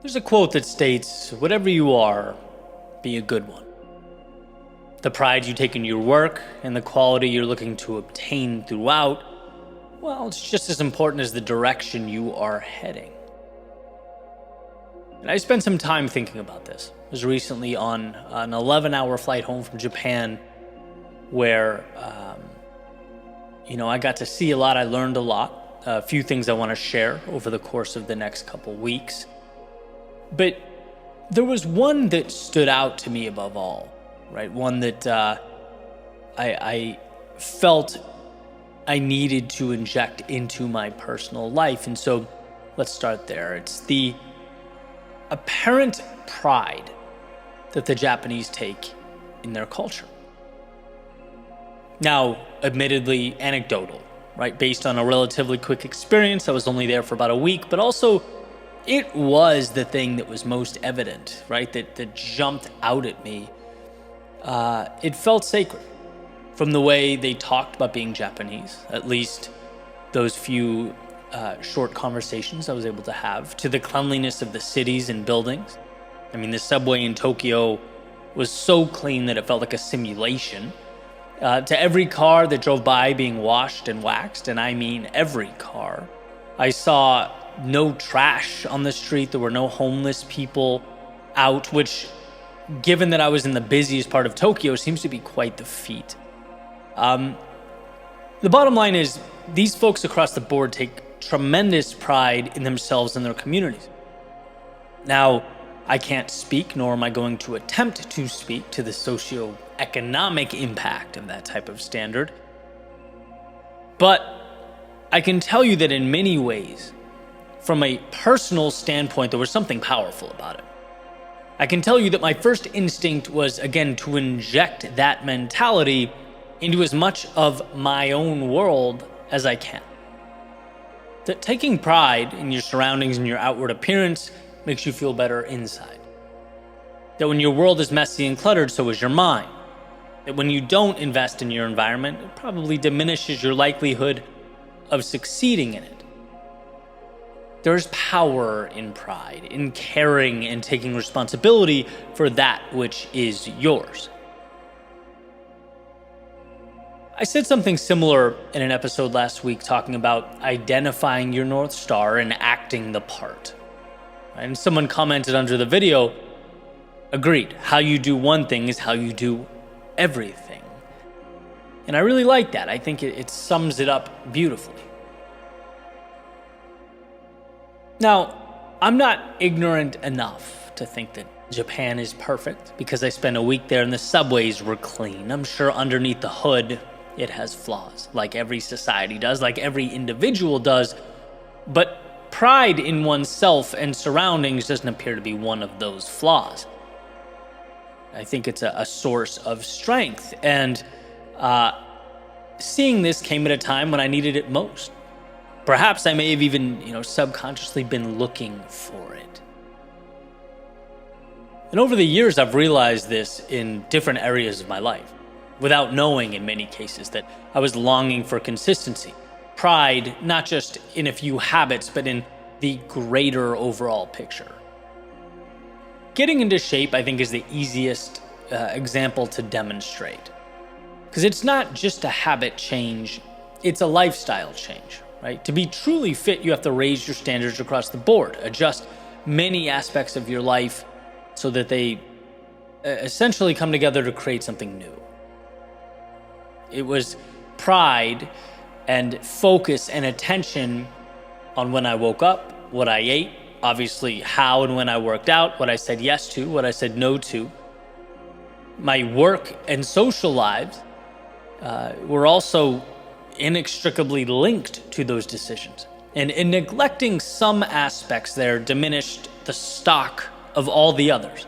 There's a quote that states, "Whatever you are, be a good one." The pride you take in your work and the quality you're looking to obtain throughout, well, it's just as important as the direction you are heading. And I spent some time thinking about this. I was recently on an 11-hour flight home from Japan where, I got to see a lot. I learned a lot. A few things I want to share over the course of the next couple weeks. But there was one that stood out to me above all, right? One that I felt I needed to inject into my personal life. And so let's start there. It's the apparent pride that the Japanese take in their culture. Now, admittedly anecdotal, right? Based on a relatively quick experience. I was only there for about a week, but also it was the thing that was most evident, right? That jumped out at me. It felt sacred from the way they talked about being Japanese, at least those few short conversations I was able to have, to the cleanliness of the cities and buildings. I mean, the subway in Tokyo was so clean that it felt like a simulation. To every car that drove by being washed and waxed, and I mean every car. I saw no trash on the street. There were no homeless people out, which, given that I was in the busiest part of Tokyo, seems to be quite the feat. The bottom line is, these folks across the board take tremendous pride in themselves and their communities. Now, I can't speak, nor am I going to attempt to speak to the socioeconomic impact of that type of standard. But I can tell you that in many ways, from a personal standpoint, there was something powerful about it. I can tell you that my first instinct was, again, to inject that mentality into as much of my own world as I can. That taking pride in your surroundings and your outward appearance makes you feel better inside. That when your world is messy and cluttered, so is your mind. That when you don't invest in your environment, it probably diminishes your likelihood of succeeding in it. There's power in pride, in caring and taking responsibility for that which is yours. I said something similar in an episode last week talking about identifying your North Star and acting the part. And someone commented under the video, agreed, how you do one thing is how you do everything. And I really like that. I think it sums it up beautifully. Now, I'm not ignorant enough to think that Japan is perfect because I spent a week there and the subways were clean. I'm sure underneath the hood, it has flaws, like every society does, like every individual does. But pride in oneself and surroundings doesn't appear to be one of those flaws. I think it's a source of strength. And seeing this came at a time when I needed it most. Perhaps I may have even, subconsciously been looking for it. And over the years, I've realized this in different areas of my life, without knowing in many cases that I was longing for consistency. Pride, not just in a few habits, but in the greater overall picture. Getting into shape, I think, is the easiest example to demonstrate. Because it's not just a habit change, it's a lifestyle change, right? To be truly fit, you have to raise your standards across the board, adjust many aspects of your life so that they essentially come together to create something new. It was pride and focus and attention on when I woke up, what I ate, obviously how and when I worked out, what I said yes to, what I said no to. My work and social lives were also inextricably linked to those decisions. And in neglecting some aspects there diminished the stock of all the others.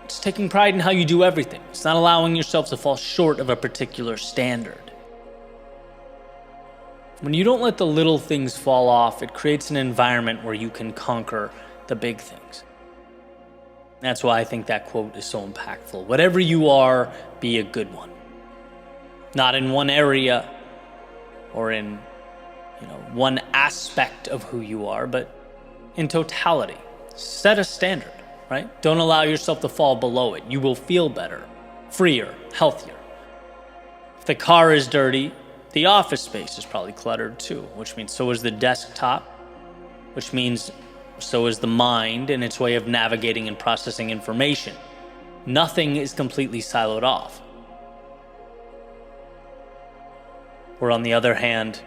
It's taking pride in how you do everything. It's not allowing yourself to fall short of a particular standard. When you don't let the little things fall off, it creates an environment where you can conquer the big things. That's why I think that quote is so impactful. Whatever you are, be a good one. Not in one area or in, one aspect of who you are, but in totality. Set a standard, right? Don't allow yourself to fall below it. You will feel better, freer, healthier. If the car is dirty, the office space is probably cluttered too, which means so is the desktop, which means so is the mind and its way of navigating and processing information. Nothing is completely siloed off. Or on the other hand,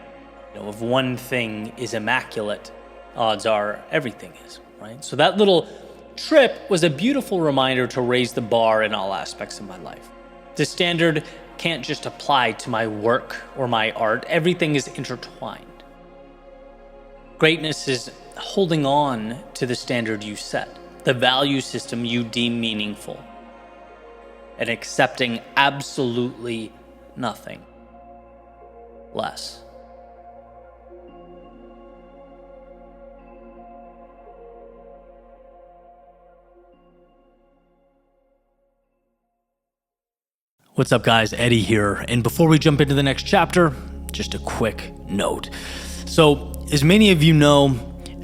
if one thing is immaculate, odds are everything is, right? So that little trip was a beautiful reminder to raise the bar in all aspects of my life. The standard can't just apply to my work or my art. Everything is intertwined. Greatness is holding on to the standard you set, the value system you deem meaningful, and accepting absolutely nothing less. What's up, guys? Eddie here. And before we jump into the next chapter, just a quick note. So, as many of you know,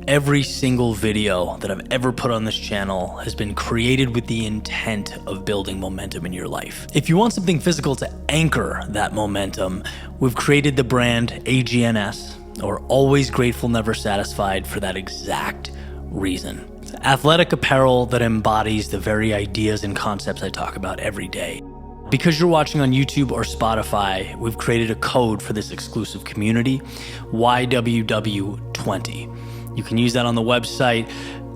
every single video that I've ever put on this channel has been created with the intent of building momentum in your life. If you want something physical to anchor that momentum, we've created the brand AGNS, or Always Grateful, Never Satisfied, for that exact reason. It's athletic apparel that embodies the very ideas and concepts I talk about every day. Because you're watching on YouTube or Spotify, we've created a code for this exclusive community, YWW20. You can use that on the website,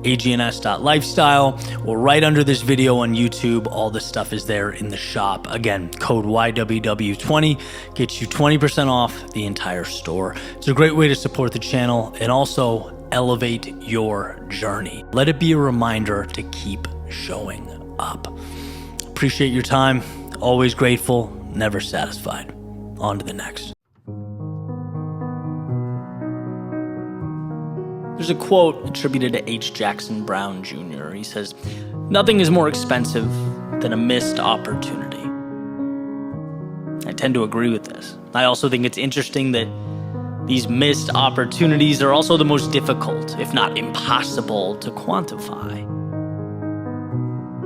agns.lifestyle, or right under this video on YouTube. All this stuff is there in the shop. Again, code YWW20 gets you 20% off the entire store. It's a great way to support the channel and also elevate your journey. Let it be a reminder to keep showing up. Appreciate your time. Always grateful, never satisfied. On to the next. There's a quote attributed to H. Jackson Brown Jr. He says, "Nothing is more expensive than a missed opportunity." I tend to agree with this. I also think it's interesting that these missed opportunities are also the most difficult, if not impossible, to quantify.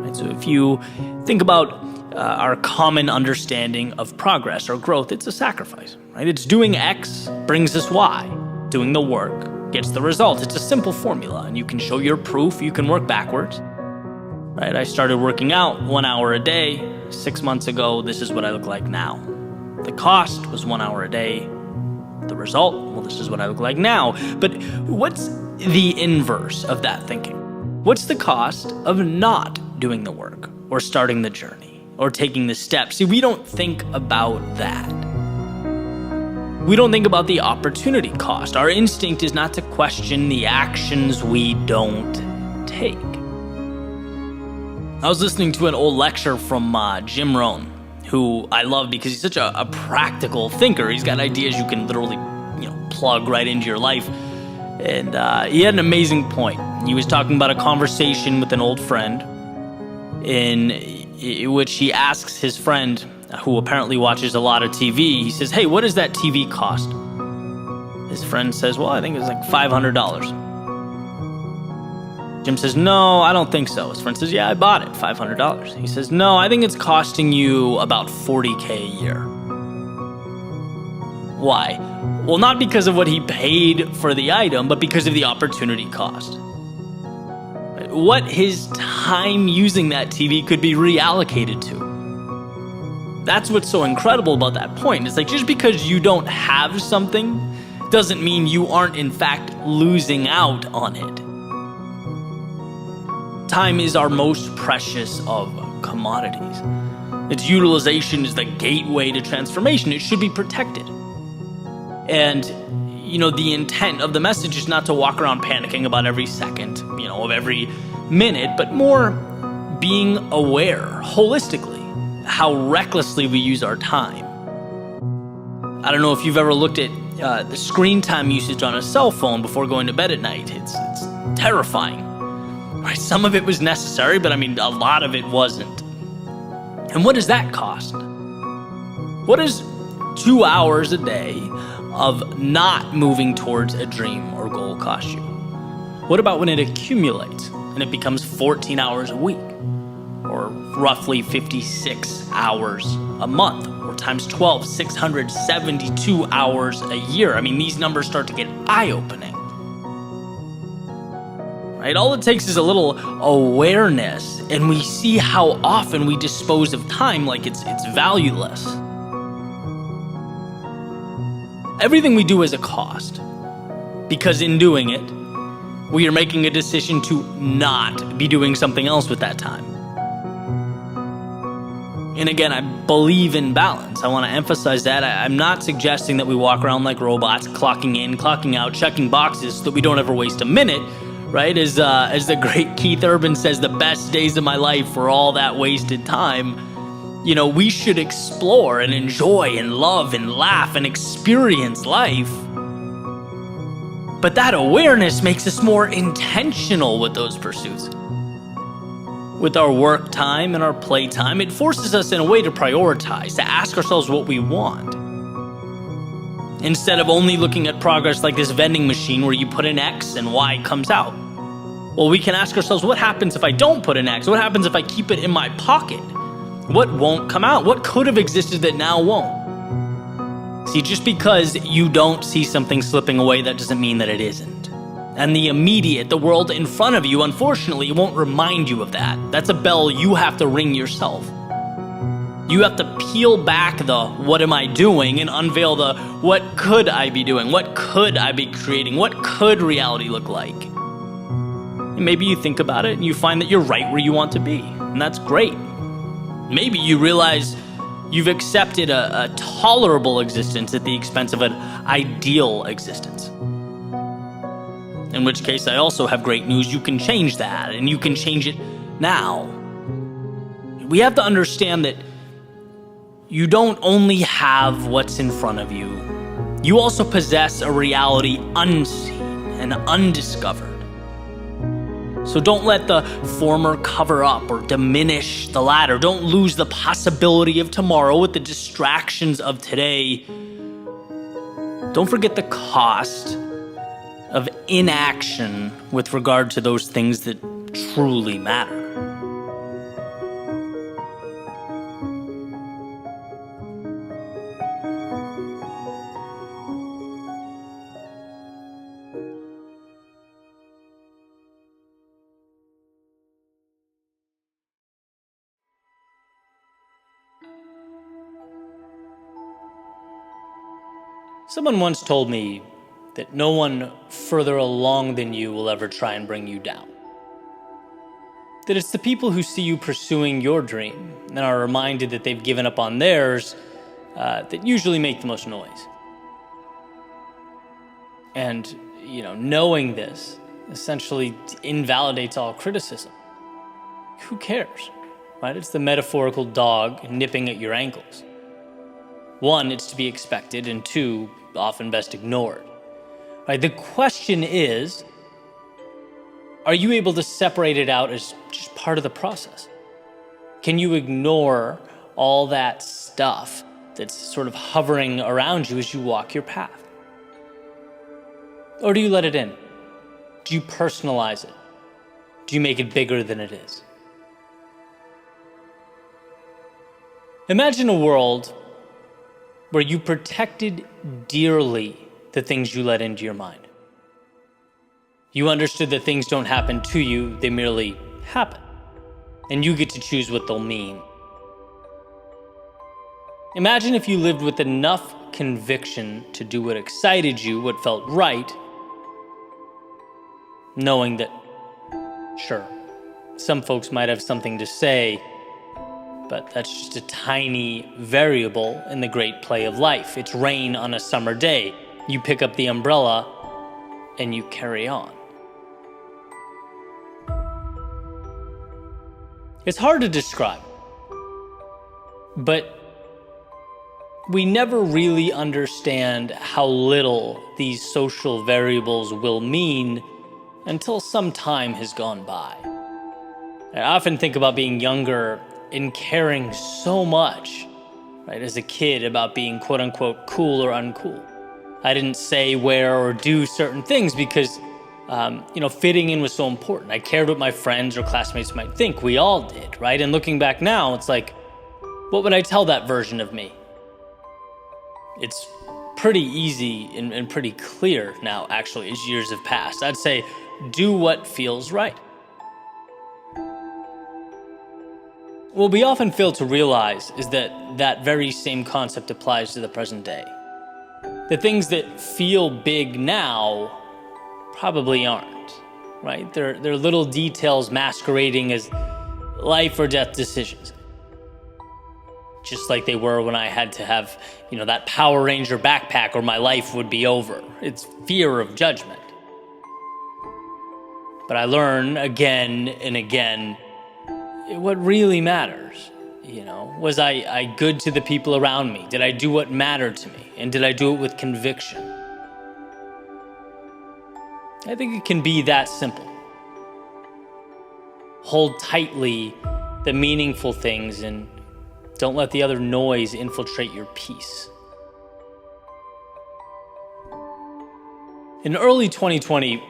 Right, so if you think about our common understanding of progress or growth, it's a sacrifice, right? It's doing X brings us Y. Doing the work gets the result. It's a simple formula, and you can show your proof. You can work backwards, right? I started working out 1 hour a day 6 months ago. This is what I look like now. The cost was 1 hour a day. The result, well, this is what I look like now. But what's the inverse of that thinking? What's the cost of not doing the work or starting the journey or taking the steps? See, we don't think about that. We don't think about the opportunity cost. Our instinct is not to question the actions we don't take. I was listening to an old lecture from Jim Rohn, who I love because he's such a practical thinker. He's got ideas you can literally, plug right into your life. And he had an amazing point. He was talking about a conversation with an old friend in which he asks his friend, who apparently watches a lot of TV, he says, "Hey, what does that TV cost?" His friend says, "Well, I think it's like $500. Jim says, "No, I don't think so." His friend says, "Yeah, I bought it, $500. He says, "No, I think it's costing you about $40K a year." Why? Well, not because of what he paid for the item, but because of the opportunity cost. What his time using that TV could be reallocated to. That's what's so incredible about that point. It's like, just because you don't have something doesn't mean you aren't in fact losing out on it. Time is our most precious of commodities. Its utilization is the gateway to transformation. It should be protected. And the intent of the message is not to walk around panicking about every second, of every minute, but more being aware holistically how recklessly we use our time. I don't know if you've ever looked at the screen time usage on a cell phone before going to bed at night. It's terrifying. Right? Some of it was necessary, but a lot of it wasn't. And what does that cost? What does 2 hours a day of not moving towards a dream or goal cost you? What about when it accumulates and it becomes 14 hours a week? Or roughly 56 hours a month, or times 12, 672 hours a year. I mean, these numbers start to get eye-opening. Right? All it takes is a little awareness, and we see how often we dispose of time like it's valueless. Everything we do has a cost, because in doing it, we are making a decision to not be doing something else with that time. And again, I believe in balance. I want to emphasize that. I'm not suggesting that we walk around like robots, clocking in, clocking out, checking boxes so that we don't ever waste a minute, right? As the great Keith Urban says, the best days of my life were all that wasted time. You know, we should explore and enjoy and love and laugh and experience life. But that awareness makes us more intentional with those pursuits. With our work time and our play time, it forces us in a way to prioritize, to ask ourselves what we want. Instead of only looking at progress like this vending machine where you put in X and Y comes out. Well, we can ask ourselves, what happens if I don't put in X? What happens if I keep it in my pocket? What won't come out? What could have existed that now won't? See, just because you don't see something slipping away, that doesn't mean that it isn't. And the immediate, the world in front of you, unfortunately, won't remind you of that. That's a bell you have to ring yourself. You have to peel back the what am I doing and unveil the what could I be doing? What could I be creating? What could reality look like? And maybe you think about it and you find that you're right where you want to be. And that's great. Maybe you realize you've accepted a tolerable existence at the expense of an ideal existence. In which case, I also have great news. You can change that, and you can change it now. We have to understand that you don't only have what's in front of you. You also possess a reality unseen and undiscovered. So don't let the former cover up or diminish the latter. Don't lose the possibility of tomorrow with the distractions of today. Don't forget the cost of inaction with regard to those things that truly matter. Someone once told me that no one further along than you will ever try and bring you down. That it's the people who see you pursuing your dream and are reminded that they've given up on theirs that usually make the most noise. And, knowing this essentially invalidates all criticism. Who cares, right? It's the metaphorical dog nipping at your ankles. One, it's to be expected, and two, often best ignored. Right, the question is, are you able to separate it out as just part of the process? Can you ignore all that stuff that's sort of hovering around you as you walk your path? Or do you let it in? Do you personalize it? Do you make it bigger than it is? Imagine a world where you protected dearly the things you let into your mind. You understood that things don't happen to you, they merely happen. And you get to choose what they'll mean. Imagine if you lived with enough conviction to do what excited you, what felt right, knowing that, sure, some folks might have something to say, but that's just a tiny variable in the great play of life. It's rain on a summer day. You pick up the umbrella and you carry on. It's hard to describe, but we never really understand how little these social variables will mean until some time has gone by. I often think about being younger and caring so much, right, as a kid about being quote unquote cool or uncool. I didn't say, wear, or do certain things because fitting in was so important. I cared what my friends or classmates might think. We all did, right? And looking back now, it's like, what would I tell that version of me? It's pretty easy and pretty clear now, actually, as years have passed. I'd say, do what feels right. What we often fail to realize is that very same concept applies to the present day. The things that feel big now probably aren't, right? They're little details masquerading as life or death decisions. Just like they were when I had to have, that Power Ranger backpack or my life would be over. It's fear of judgment. But I learn again and again what really matters. Was I good to the people around me? Did I do what mattered to me? And did I do it with conviction? I think it can be that simple. Hold tightly the meaningful things and don't let the other noise infiltrate your peace. In early 2020,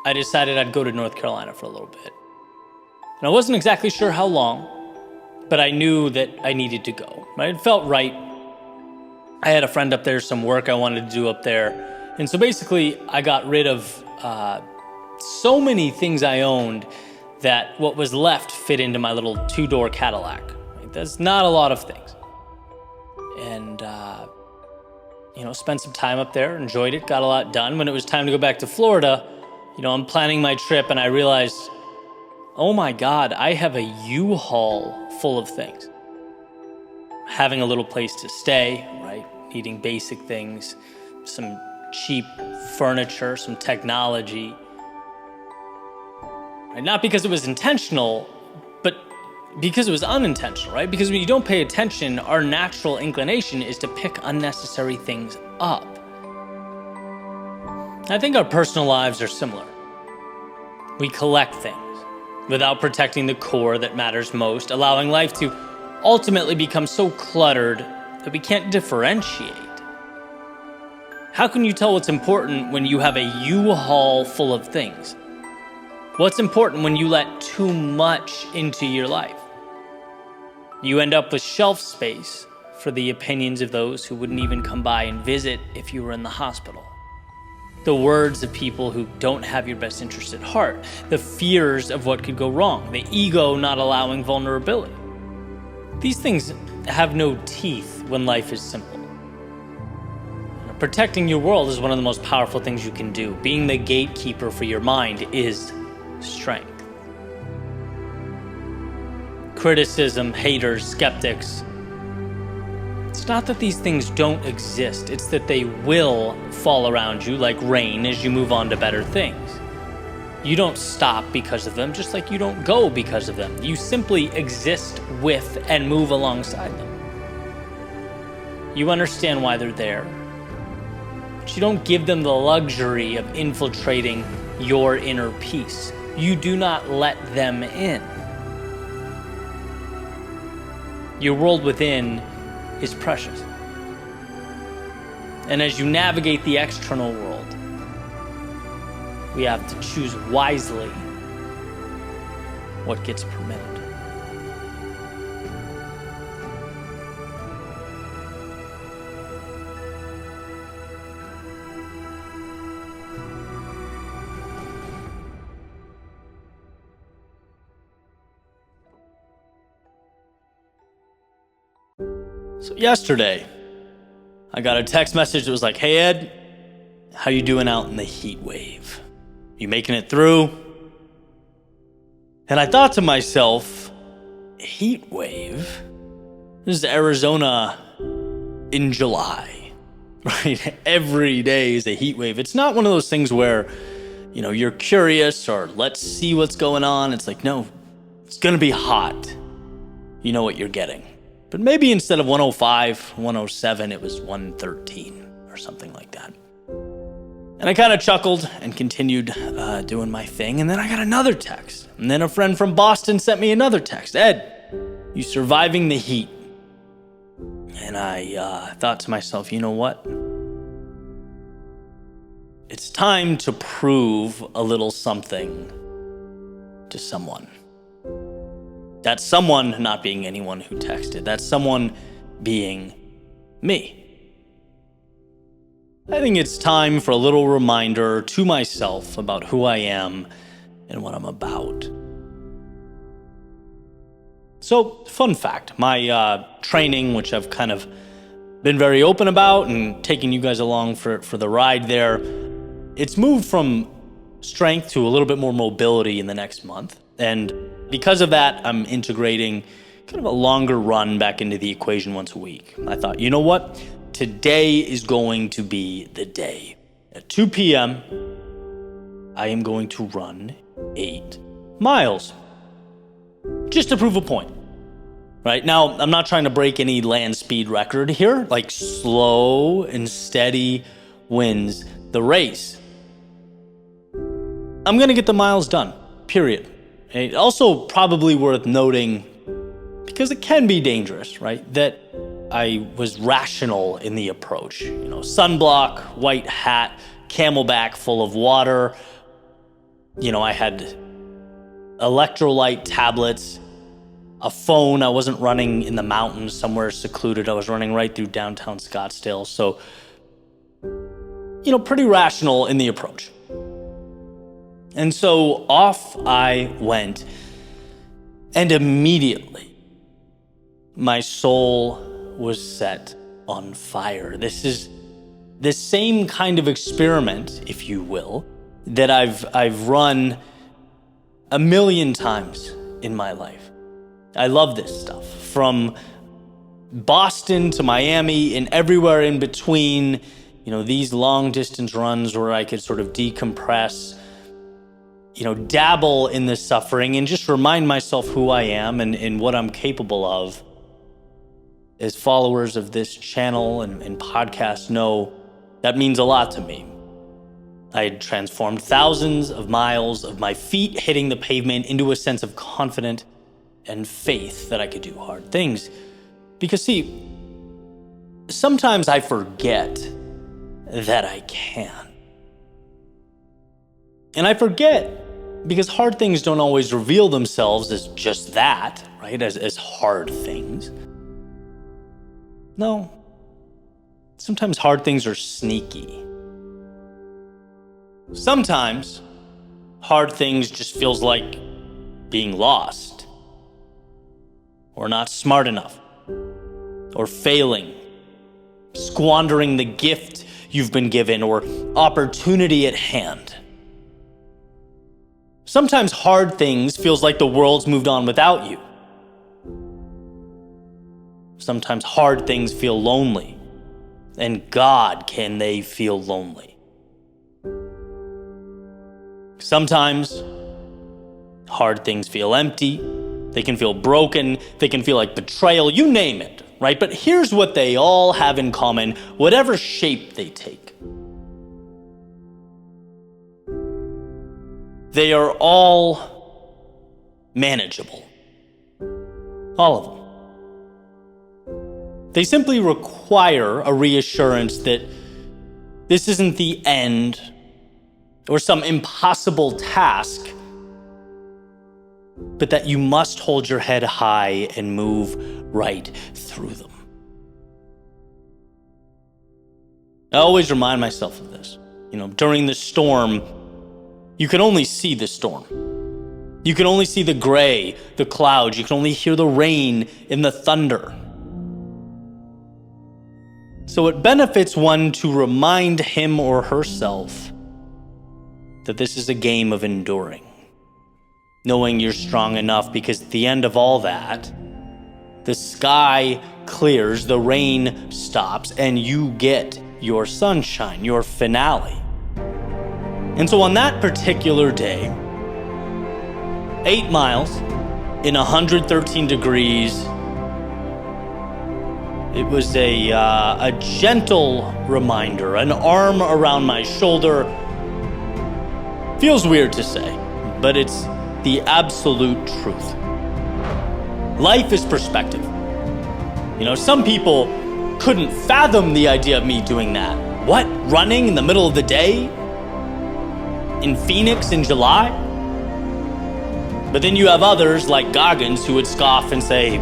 I decided I'd go to North Carolina for a little bit. And I wasn't exactly sure how long, but I knew that I needed to go. Right? It felt right. I had a friend up there, some work I wanted to do up there. And so basically, I got rid of so many things I owned that what was left fit into my little 2-door Cadillac. Right? That's not a lot of things. And, spent some time up there, enjoyed it, got a lot done. When it was time to go back to Florida, I'm planning my trip and I realized, oh my God, I have a U-Haul full of things. Having a little place to stay, right? Needing basic things, some cheap furniture, some technology. Right? Not because it was intentional, but because it was unintentional, right? Because when you don't pay attention, our natural inclination is to pick unnecessary things up. I think our personal lives are similar. We collect things without protecting the core that matters most, allowing life to ultimately become so cluttered that we can't differentiate. How can you tell what's important when you have a U-Haul full of things? What's important when you let too much into your life? You end up with shelf space for the opinions of those who wouldn't even come by and visit if you were in the hospital. The words of people who don't have your best interest at heart, the fears of what could go wrong, the ego not allowing vulnerability. These things have no teeth when life is simple. Protecting your world is one of the most powerful things you can do. Being the gatekeeper for your mind is strength. Criticism, haters, skeptics. It's not that these things don't exist. It's that they will fall around you like rain as you move on to better things. You don't stop because of them, just like you don't go because of them. You simply exist with and move alongside them. You understand why they're there, but you don't give them the luxury of infiltrating your inner peace. You do not let them in. Your world within is precious. And as you navigate the external world, we have to choose wisely what gets permitted. So yesterday, I got a text message that was like, "Hey Ed, how you doing out in the heat wave? You making it through?" And I thought to myself, heat wave? This is Arizona in July, right? Every day is a heat wave. It's not one of those things where, you're curious or let's see what's going on. It's like, no, it's gonna be hot. You know what you're getting. But maybe instead of 105, 107, it was 113 or something like that. And I kind of chuckled and continued doing my thing. And then I got another text. And then a friend from Boston sent me another text. "Ed, you surviving the heat?" And I thought to myself, you know what? It's time to prove a little something to someone. That someone not being anyone who texted. That someone being me. I think it's time for a little reminder to myself about who I am and what I'm about. So, fun fact, my training, which I've kind of been very open about and taking you guys along for the ride there, it's moved from strength to a little bit more mobility in the next month. And because of that, I'm integrating kind of a longer run back into the equation once a week. I thought, you know what? Today is going to be the day. At 2 p.m., I am going to run 8 miles. Just to prove a point. Right now, I'm not trying to break any land speed record here. Like, slow and steady wins the race. I'm going to get the miles done, period. And also probably worth noting, because it can be dangerous, right, that I was rational in the approach. You know, sunblock, white hat, Camelback full of water. You know, I had electrolyte tablets, a phone. I wasn't running in the mountains somewhere secluded. I was running right through downtown Scottsdale. So, you know, pretty rational in the approach. And so off I went, and immediately my soul was set on fire. This is the same kind of experiment, if you will, that I've run a million times in my life. I love this stuff. From Boston to Miami and everywhere in between, you know, these long distance runs where I could sort of decompress, you know, dabble in this suffering and just remind myself who I am and what I'm capable of. As followers of this channel and podcast know, that means a lot to me. I had transformed thousands of miles of my feet hitting the pavement into a sense of confidence and faith that I could do hard things. Because see, sometimes I forget that I can. And I forget because hard things don't always reveal themselves as just that, right? As hard things. No. Sometimes hard things are sneaky. Sometimes hard things just feels like being lost, or not smart enough, or failing, squandering the gift you've been given, or opportunity at hand. Sometimes hard things feels like the world's moved on without you. Sometimes hard things feel lonely, and God, can they feel lonely. Sometimes hard things feel empty, they can feel broken, they can feel like betrayal, you name it, right? But here's what they all have in common, whatever shape they take. They are all manageable. All of them. They simply require a reassurance that this isn't the end or some impossible task, but that you must hold your head high and move right through them. I always remind myself of this. You know, during the storm, you can only see the storm. You can only see the gray, the clouds. You can only hear the rain and the thunder. So it benefits one to remind him or herself that this is a game of enduring. Knowing you're strong enough, because at the end of all that, the sky clears, the rain stops, and you get your sunshine, your finale. And so on that particular day, 8 miles in 113 degrees, it was a gentle reminder, an arm around my shoulder. Feels weird to say, but it's the absolute truth. Life is perspective. You know, some people couldn't fathom the idea of me doing that. What? Running in the middle of the day? in Phoenix in July. But then you have others like Goggins who would scoff and say,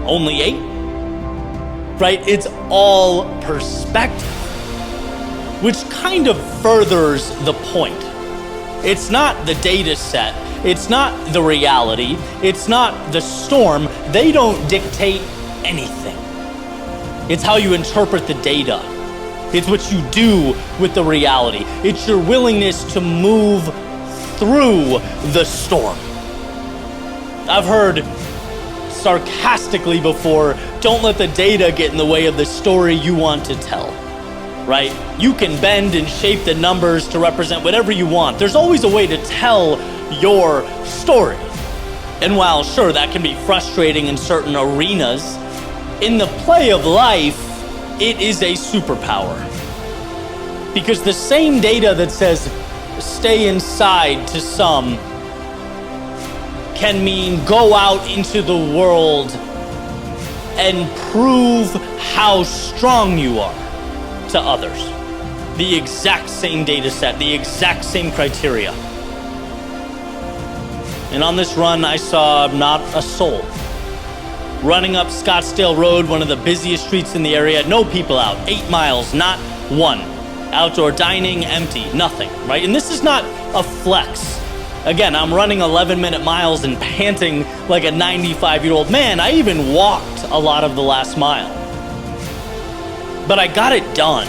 only 8? Right? It's all perspective, which kind of furthers the point. It's not the data set. It's not the reality. It's not the storm. They don't dictate anything. It's how you interpret the data. It's what you do with the reality. It's your willingness to move through the storm. I've heard sarcastically before, don't let the data get in the way of the story you want to tell, right? You can bend and shape the numbers to represent whatever you want. There's always a way to tell your story. And while sure, that can be frustrating in certain arenas, in the play of life, it is a superpower. Because the same data that says stay inside to some can mean go out into the world and prove how strong you are to others. The exact same data set, the exact same criteria. And on this run, I saw not a soul. Running up Scottsdale Road, one of the busiest streets in the area, no people out, 8 miles, not one. Outdoor dining, empty, nothing, right? And this is not a flex. Again, I'm running 11-minute miles and panting like a 95-year-old man. I even walked a lot of the last mile. But I got it done.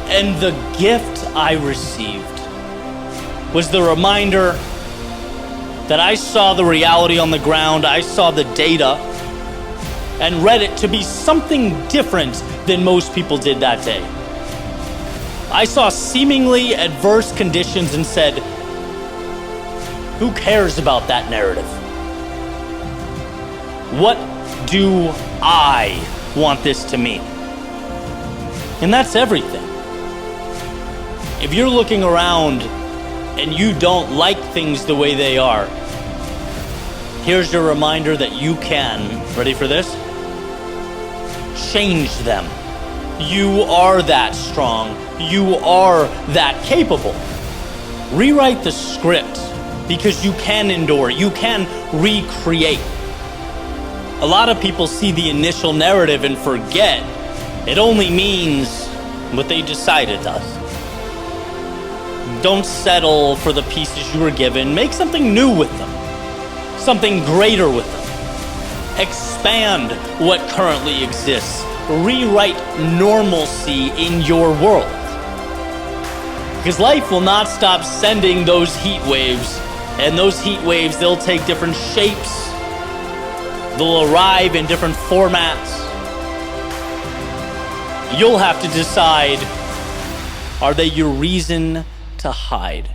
And the gift I received was the reminder that I saw the reality on the ground, I saw the data, and read it to be something different than most people did that day. I saw seemingly adverse conditions and said, who cares about that narrative? What do I want this to mean? And that's everything. If you're looking around and you don't like things the way they are, here's your reminder that you can, ready for this? Change them. You are that strong. You are that capable. Rewrite the script because you can endure. You can recreate. A lot of people see the initial narrative and forget it only means what they decide it does. Don't settle for the pieces you were given. Make something new with them. Something greater with them. Expand what currently exists. Rewrite normalcy in your world. Because life will not stop sending those heat waves. And those heat waves, they'll take different shapes. They'll arrive in different formats. You'll have to decide, are they your reason to hide?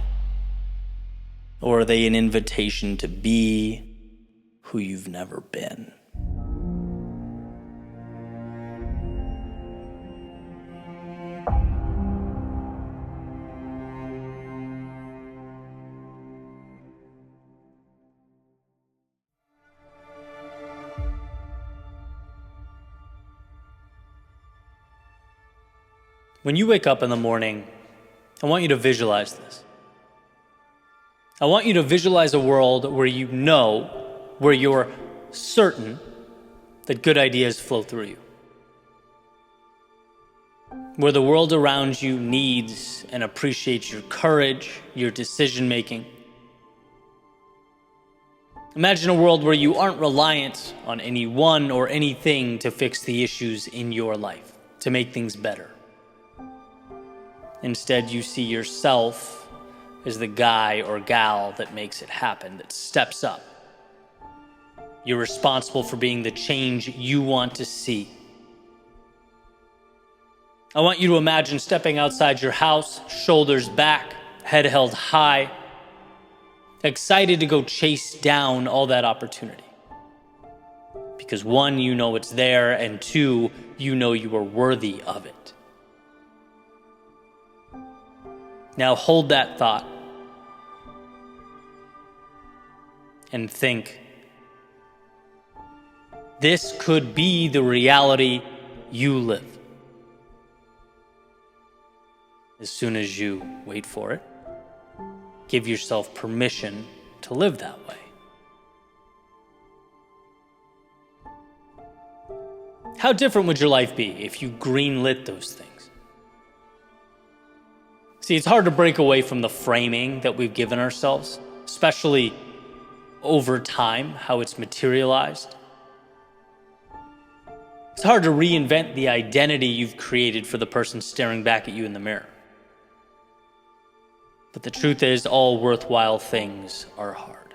Or are they an invitation to be who you've never been? When you wake up in the morning, I want you to visualize this. I want you to visualize a world where you know, where you're certain that good ideas flow through you. Where the world around you needs and appreciates your courage, your decision-making. Imagine a world where you aren't reliant on anyone or anything to fix the issues in your life, to make things better. Instead, you see yourself as the guy or gal that makes it happen, that steps up. You're responsible for being the change you want to see. I want you to imagine stepping outside your house, shoulders back, head held high, excited to go chase down all that opportunity. Because 1, you know it's there, and 2, you know you are worthy of it. Now hold that thought and think, this could be the reality you live. as soon as you wait for it, give yourself permission to live that way. How different would your life be if you greenlit those things? See, it's hard to break away from the framing that we've given ourselves, especially over time, how it's materialized. It's hard to reinvent the identity you've created for the person staring back at you in the mirror. But the truth is, all worthwhile things are hard.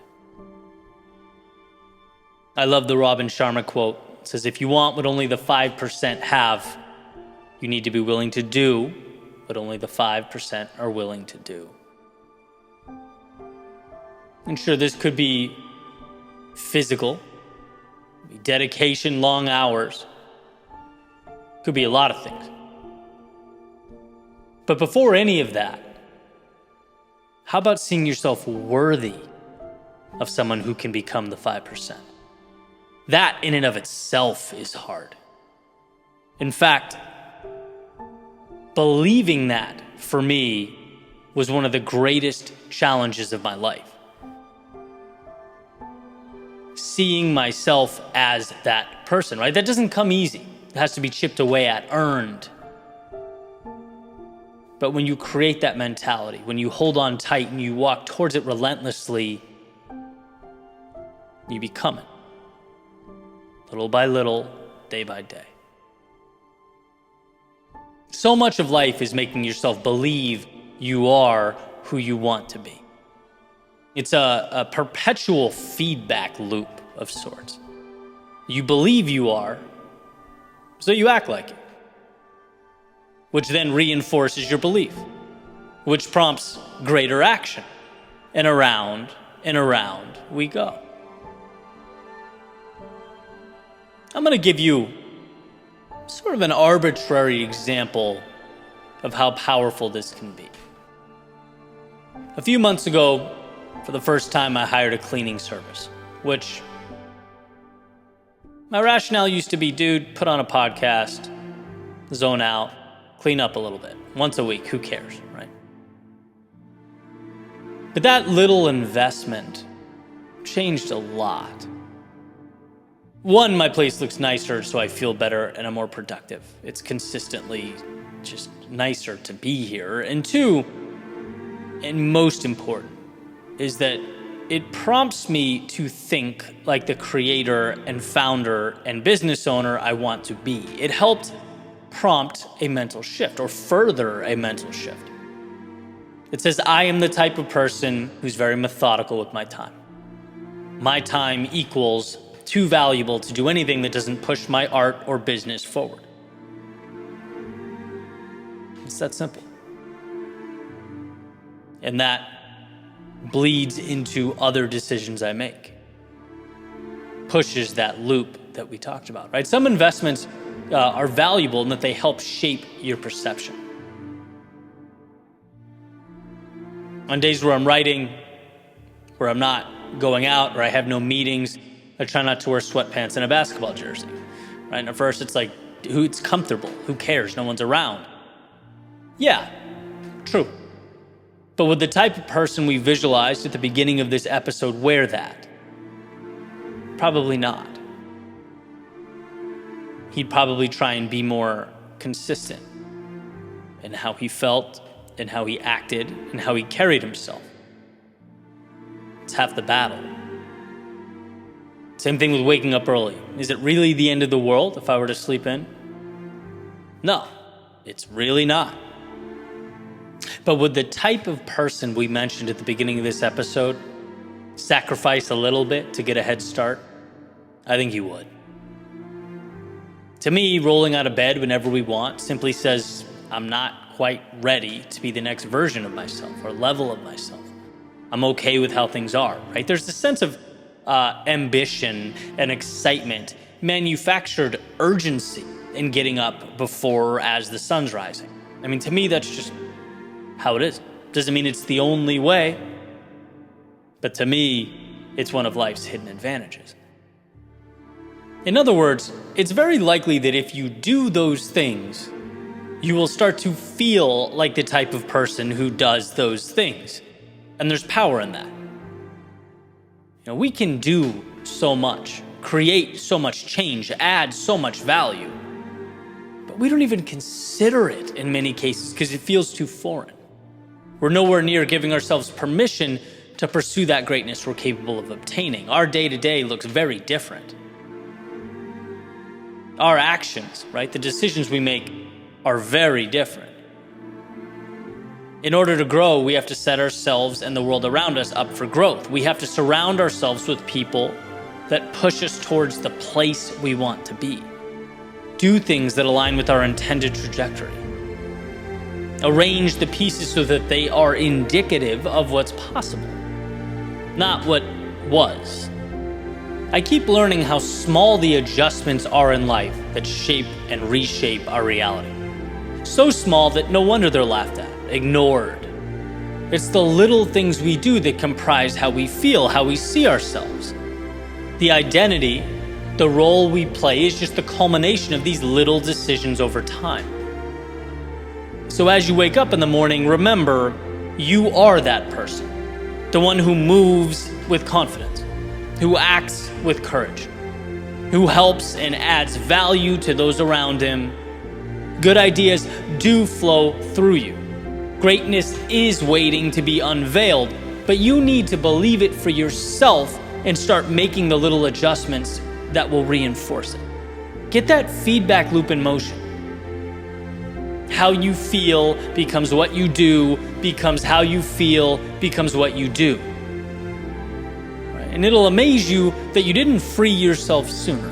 I love the Robin Sharma quote. It says, if you want what only the 5% have, you need to be willing to do what only the 5% are willing to do. And sure, this could be physical, dedication, long hours. Could be a lot of things. But before any of that, how about seeing yourself worthy of someone who can become the 5%? That in and of itself is hard. In fact, believing that for me was one of the greatest challenges of my life. Seeing myself as that person, right? That doesn't come easy. It has to be chipped away at, earned. But when you create that mentality, when you hold on tight and you walk towards it relentlessly, you become it. Little by little, day by day. So much of life is making yourself believe you are who you want to be. It's a perpetual feedback loop of sorts. You believe you are, so you act like it, which then reinforces your belief, which prompts greater action, and around we go. I'm going to give you sort of an arbitrary example of how powerful this can be. A few months ago, for the first time, I hired a cleaning service, which my rationale used to be, dude, put on a podcast, zone out, clean up a little bit. Once a week, who cares, right? But that little investment changed a lot. One, my place looks nicer, so I feel better and I'm more productive. It's consistently just nicer to be here. And two, and most important, is that it prompts me to think like the creator and founder and business owner I want to be. It helped prompt a mental shift or further a mental shift. It says I am the type of person who's very methodical with my time. My time equals too valuable to do anything that doesn't push my art or business forward. It's that simple. And that bleeds into other decisions I make. Pushes that loop that we talked about, right? Some investments are valuable in that they help shape your perception. On days where I'm writing, where I'm not going out, or I have no meetings, I try not to wear sweatpants and a basketball jersey, right? And at first it's like, it's comfortable. Who cares? No one's around. Yeah, true. But would the type of person we visualized at the beginning of this episode wear that? Probably not. He'd probably try and be more consistent in how he felt, and how he acted, and how he carried himself. It's half the battle. Same thing with waking up early. Is it really the end of the world if I were to sleep in? No, it's really not. But would the type of person we mentioned at the beginning of this episode sacrifice a little bit to get a head start? I think he would. To me, rolling out of bed whenever we want simply says I'm not quite ready to be the next version of myself or level of myself. I'm okay with how things are, right? There's this sense of ambition and excitement, manufactured urgency in getting up before or as the sun's rising. I mean, to me, that's just how it is. Doesn't mean it's the only way, but to me, it's one of life's hidden advantages. In other words, it's very likely that if you do those things, you will start to feel like the type of person who does those things. And there's power in that. We can do so much, create so much change, add so much value, but we don't even consider it in many cases because it feels too foreign. We're nowhere near giving ourselves permission to pursue that greatness we're capable of obtaining. Our day-to-day looks very different. Our actions, right, the decisions we make are very different. In order to grow, we have to set ourselves and the world around us up for growth. We have to surround ourselves with people that push us towards the place we want to be. Do things that align with our intended trajectory. Arrange the pieces so that they are indicative of what's possible, not what was. I keep learning how small the adjustments are in life that shape and reshape our reality. So small that no wonder they're laughed at, ignored. It's the little things we do that comprise how we feel, how we see ourselves. The identity, the role we play, is just the culmination of these little decisions over time. So as you wake up in the morning, remember, you are that person. The one who moves with confidence, who acts with courage, who helps and adds value to those around him. Good ideas do flow through you. Greatness is waiting to be unveiled, but you need to believe it for yourself and start making the little adjustments that will reinforce it. Get that feedback loop in motion. How you feel becomes what you do, becomes how you feel, becomes what you do. Right? And it'll amaze you that you didn't free yourself sooner,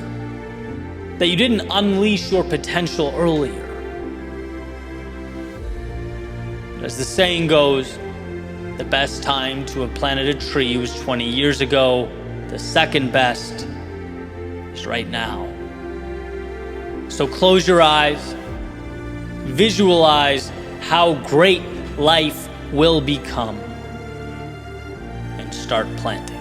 that you didn't unleash your potential earlier. As the saying goes, the best time to have planted a tree was 20 years ago. The second best is right now. So close your eyes, visualize how great life will become, and start planting.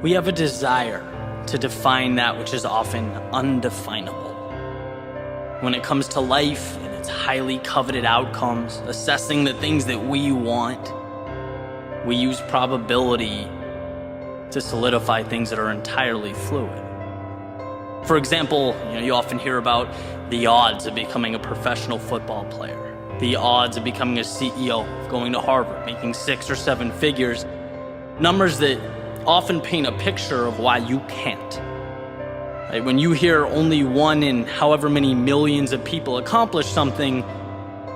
We have a desire to define that which is often undefinable. When it comes to life and its highly coveted outcomes, assessing the things that we want, we use probability to solidify things that are entirely fluid. For example, you often hear about the odds of becoming a professional football player, the odds of becoming a CEO, going to Harvard, making 6 or 7 figures, numbers that often paint a picture of why you can't. Right? When you hear only one in however many millions of people accomplish something,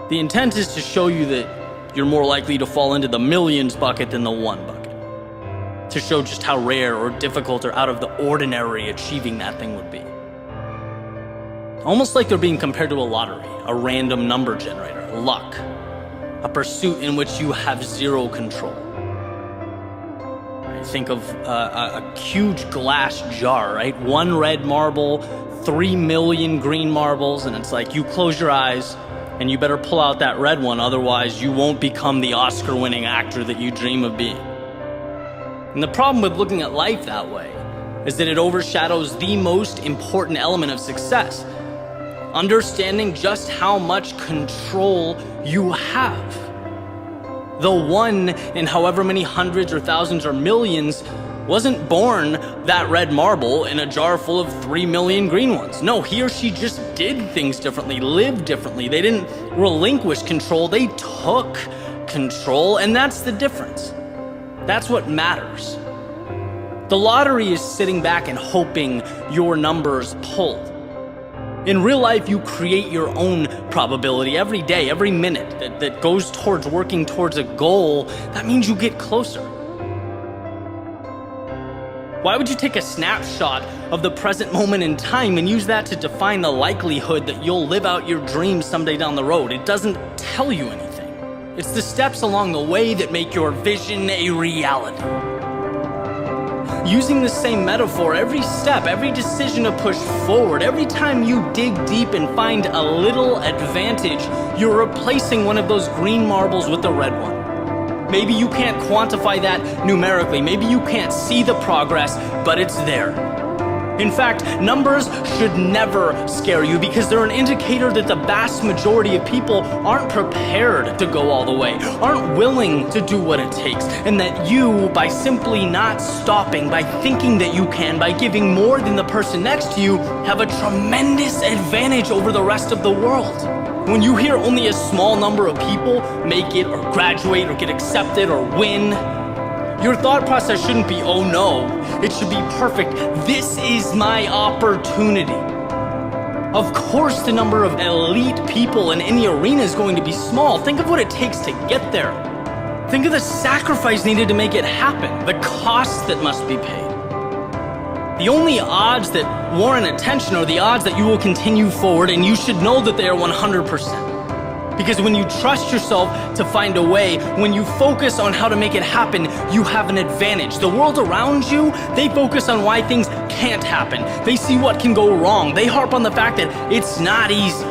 the intent is to show you that you're more likely to fall into the millions bucket than the one bucket, to show just how rare or difficult or out of the ordinary achieving that thing would be. Almost like they're being compared to a lottery, a random number generator, luck, a pursuit in which you have zero control. Think of a huge glass jar, right? 1 red marble, 3 million green marbles, and it's like you close your eyes and you better pull out that red one, otherwise you won't become the Oscar-winning actor that you dream of being. And the problem with looking at life that way is that it overshadows the most important element of success, understanding just how much control you have. The one in however many hundreds or thousands or millions wasn't born that red marble in a jar full of 3 million green ones. No, he or she just did things differently, lived differently. They didn't relinquish control, they took control, and that's the difference. That's what matters. The lottery is sitting back and hoping your numbers pull. In real life, you create your own probability every day, every minute that goes towards working towards a goal. That means you get closer. Why would you take a snapshot of the present moment in time and use that to define the likelihood that you'll live out your dreams someday down the road? It doesn't tell you anything. It's the steps along the way that make your vision a reality. Using the same metaphor, every step, every decision to push forward, every time you dig deep and find a little advantage, you're replacing one of those green marbles with a red one. Maybe you can't quantify that numerically, maybe you can't see the progress, but it's there. In fact, numbers should never scare you because they're an indicator that the vast majority of people aren't prepared to go all the way, aren't willing to do what it takes, and that you, by simply not stopping, by thinking that you can, by giving more than the person next to you, have a tremendous advantage over the rest of the world. When you hear only a small number of people make it or graduate or get accepted or win, your thought process shouldn't be, oh no, it should be perfect. This is my opportunity. Of course, the number of elite people in any arena is going to be small. Think of what it takes to get there. Think of the sacrifice needed to make it happen, the cost that must be paid. The only odds that warrant attention are the odds that you will continue forward, and you should know that they are 100%. Because when you trust yourself to find a way, when you focus on how to make it happen, you have an advantage. The world around you, they focus on why things can't happen. They see what can go wrong. They harp on the fact that it's not easy.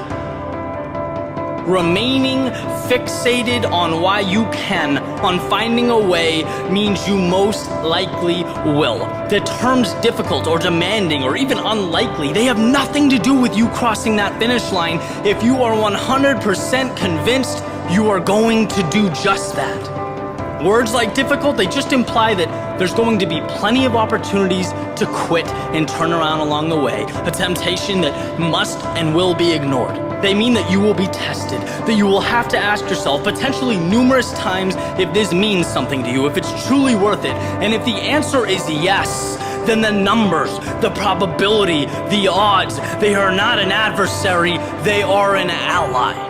Remaining fixated on why you can, on finding a way, means you most likely will. The terms difficult or demanding or even unlikely, they have nothing to do with you crossing that finish line if you are 100% convinced you are going to do just that. Words like difficult, they just imply that there's going to be plenty of opportunities to quit and turn around along the way, a temptation that must and will be ignored. They mean that you will be tested, that you will have to ask yourself potentially numerous times if this means something to you, if it's truly worth it. And if the answer is yes, then the numbers, the probability, the odds, they are not an adversary, they are an ally.